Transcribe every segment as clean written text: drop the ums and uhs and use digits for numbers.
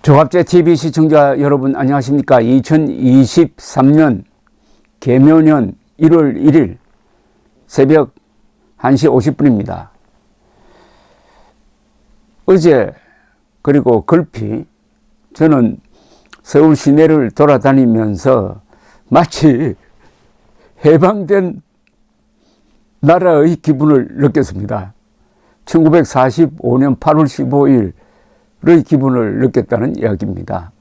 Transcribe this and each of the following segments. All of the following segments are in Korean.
조갑제TV 시청자 여러분 안녕하십니까. 2023년 개묘년 1월 1일 새벽 1시 50분입니다. 어제 그리고 글피 저는 서울 시내를 돌아다니면서 마치 해방된 나라의 기분을 느꼈습니다. 1945년 8월 15일의 기분을 느꼈다는 이야기입니다.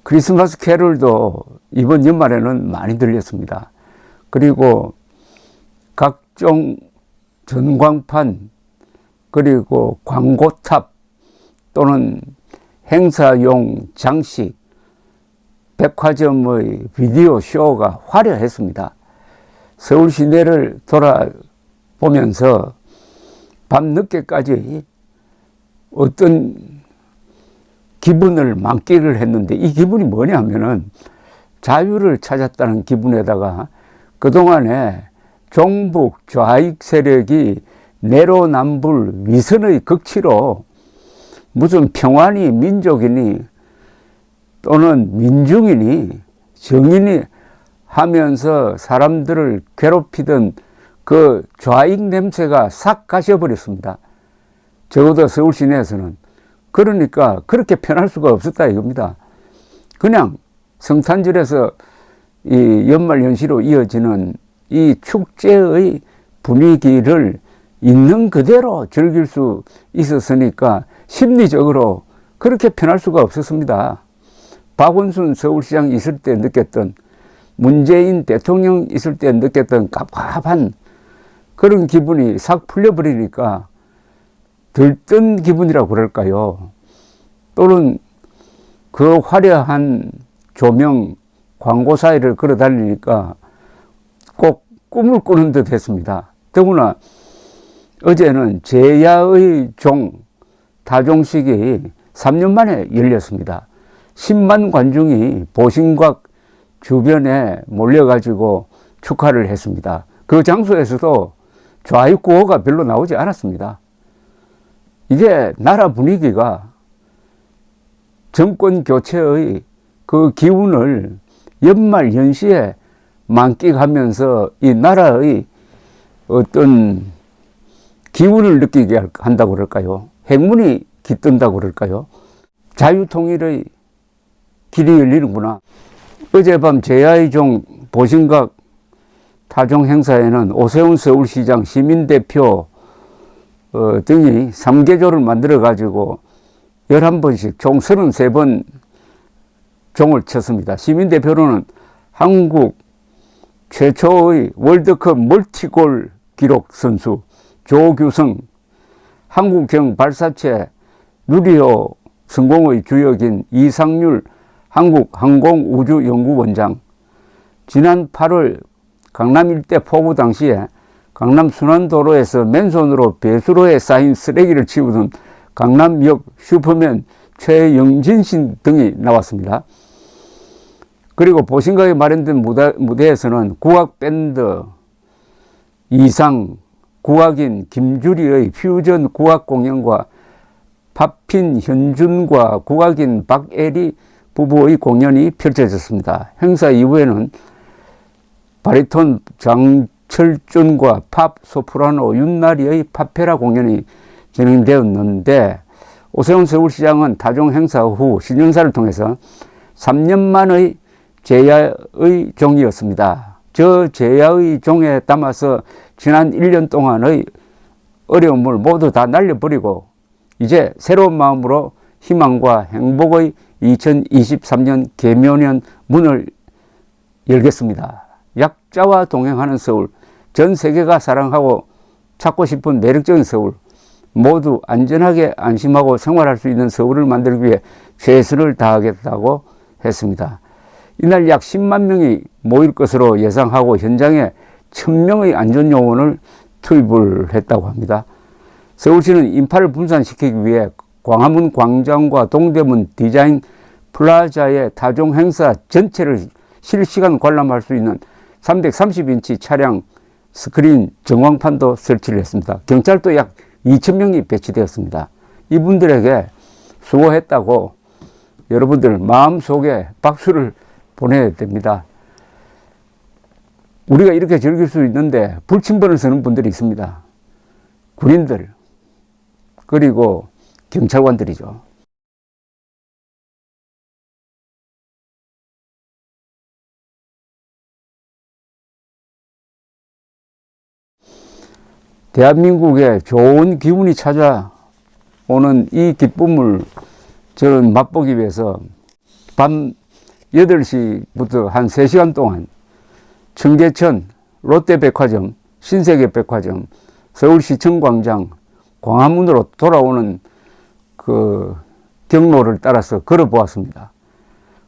크리스마스 캐롤도 이번 연말에는 많이 들렸습니다. 그리고 각종 전광판 그리고 광고탑 또는 행사용 장식, 백화점의 비디오 쇼가 화려했습니다. 서울 시내를 돌아보면서 밤늦게까지 어떤 기분을 만끽을 했는데, 이 기분이 뭐냐면은 자유를 찾았다는 기분에다가 그동안에 종북 좌익 세력이 내로남불 위선의 극치로 무슨 평화니 민족이니 또는 민중이니 정인이 하면서 사람들을 괴롭히던 그 좌익 냄새가 싹 가셔버렸습니다. 적어도 서울 시내에서는. 그러니까 그렇게 편할 수가 없었다 이겁니다. 그냥 성탄절에서 이 연말 연시로 이어지는 이 축제의 분위기를 있는 그대로 즐길 수 있었으니까 심리적으로 그렇게 편할 수가 없었습니다. 박원순 서울시장 있을 때 느꼈던, 문재인 대통령 있을 때 느꼈던 갑갑한 그런 기분이 싹 풀려버리니까 들뜬 기분이라고 그럴까요? 또는 그 화려한 조명 광고 사이를 걸어다니니까 꼭 꿈을 꾸는 듯 했습니다. 더구나 어제는 제야의 종 타종식이 3년 만에 열렸습니다. 10만 관중이 보신각 주변에 몰려가지고 축하를 했습니다. 그 장소에서도 좌익 구호가 별로 나오지 않았습니다. 이게 나라 분위기가 정권 교체의 그 기운을 연말 연시에 만끽하면서 이 나라의 어떤 기운을 느끼게 한다고 그럴까요? 행운이 깃든다고 그럴까요? 자유통일의 길이 열리는구나. 어젯밤 제야의 종 보신각 타종 행사에는 오세훈 서울시장, 시민대표 등이 3개조를 만들어 가지고 11번씩 총 33번 종을 쳤습니다. 시민대표로는 한국 최초의 월드컵 멀티골 기록 선수 조규성, 한국형 발사체 누리호 성공의 주역인 이상률 한국항공우주연구원장, 지난 8월 강남 일대 폭우 당시에 강남 순환도로에서 맨손으로 배수로에 쌓인 쓰레기를 치우던 강남역 슈퍼맨 최영진 씨 등이 나왔습니다. 그리고 보신각에 마련된 무대에서는 국악밴드 이상, 국악인 김주리의 퓨전 국악 공연과 팝핀 현준과 국악인 박애리 부부의 공연이 펼쳐졌습니다. 행사 이후에는 바리톤 장철준과 팝 소프라노 윤나리의 파페라 공연이 진행되었는데, 오세훈 서울시장은 타종 행사 후 신년사를 통해서 3년 만의 제야의 종이었습니다. 저 제야의 종에 담아서 지난 1년 동안의 어려움을 모두 다 날려버리고 이제 새로운 마음으로 희망과 행복의 2023년 개묘년 문을 열겠습니다. 약자와 동행하는 서울, 전 세계가 사랑하고 찾고 싶은 매력적인 서울, 모두 안전하게 안심하고 생활할 수 있는 서울을 만들기 위해 최선을 다하겠다고 했습니다. 이날 약 10만 명이 모일 것으로 예상하고 현장에 1000명의 안전요원을 투입을 했다고 합니다. 서울시는 인파를 분산시키기 위해 광화문 광장과 동대문 디자인 플라자의 타종 행사 전체를 실시간 관람할 수 있는 330인치 차량 스크린 전광판도 설치를 했습니다. 경찰도 약 2,000명이 배치되었습니다. 이분들에게 수고했다고 여러분들 마음속에 박수를 보내야 됩니다. 우리가 이렇게 즐길 수 있는데 불침번을 서는 분들이 있습니다. 군인들, 그리고 경찰관들이죠. 대한민국에 좋은 기운이 찾아오는 이 기쁨을 저는 맛보기 위해서 밤 8시부터 한 3시간 동안 청계천, 롯데백화점, 신세계백화점, 서울시청광장, 광화문으로 돌아오는 그 경로를 따라서 걸어보았습니다.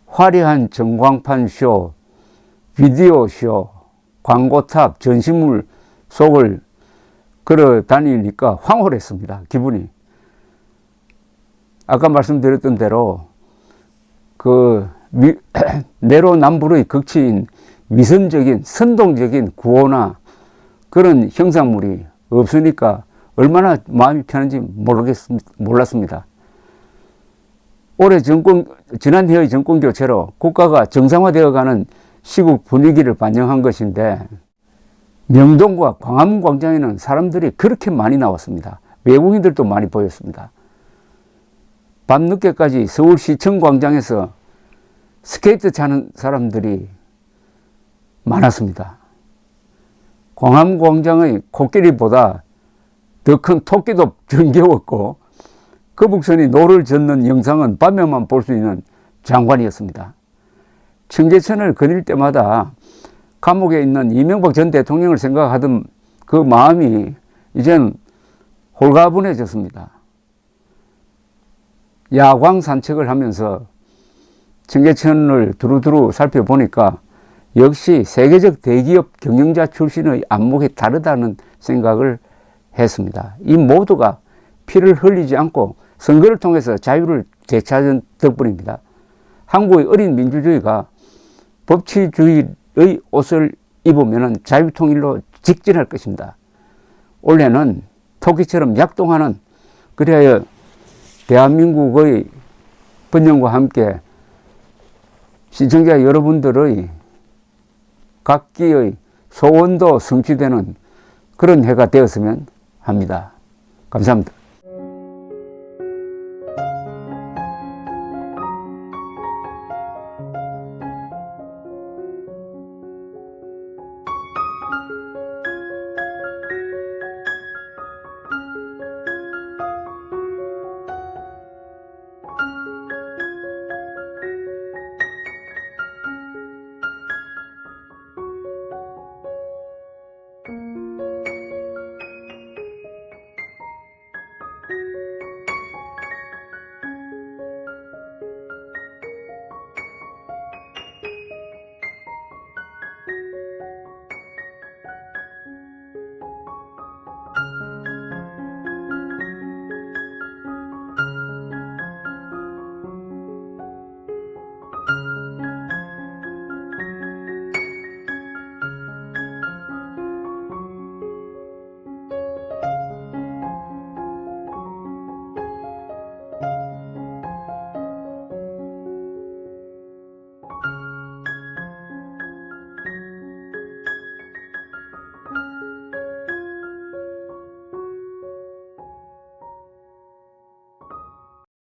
화려한 전광판 쇼, 비디오 쇼, 광고탑, 전시물 속을 걸어 다니니까 황홀했습니다. 기분이. 아까 말씀드렸던 대로 그 내로남불의 극치인 위선적인 선동적인 구호나 그런 형상물이 없으니까 얼마나 마음이 편한지 몰랐습니다. 올해 지난해의 정권 교체로 국가가 정상화되어가는 시국 분위기를 반영한 것인데 명동과 광화문 광장에는 사람들이 그렇게 많이 나왔습니다. 외국인들도 많이 보였습니다. 밤늦게까지 서울시청 광장에서 스케이트 타는 사람들이 많았습니다. 광화문 광장의 코끼리보다 더 큰 토끼도 정겨웠고 거북선이 노를 젓는 영상은 밤에만 볼 수 있는 장관이었습니다. 청계천을 거닐 때마다 감옥에 있는 이명박 전 대통령을 생각하던 그 마음이 이젠 홀가분해졌습니다. 야광 산책을 하면서 청계천을 두루두루 살펴보니까 역시 세계적 대기업 경영자 출신의 안목이 다르다는 생각을 했습니다. 이 모두가 피를 흘리지 않고 선거를 통해서 자유를 되찾은 덕분입니다. 한국의 어린 민주주의가 법치주의의 옷을 입으면 자유통일로 직진할 것입니다. 올해는 토끼처럼 약동하는, 그래야 대한민국의 번영과 함께 시청자 여러분들의 각기의 소원도 성취되는 그런 해가 되었으면 합니다. 감사합니다.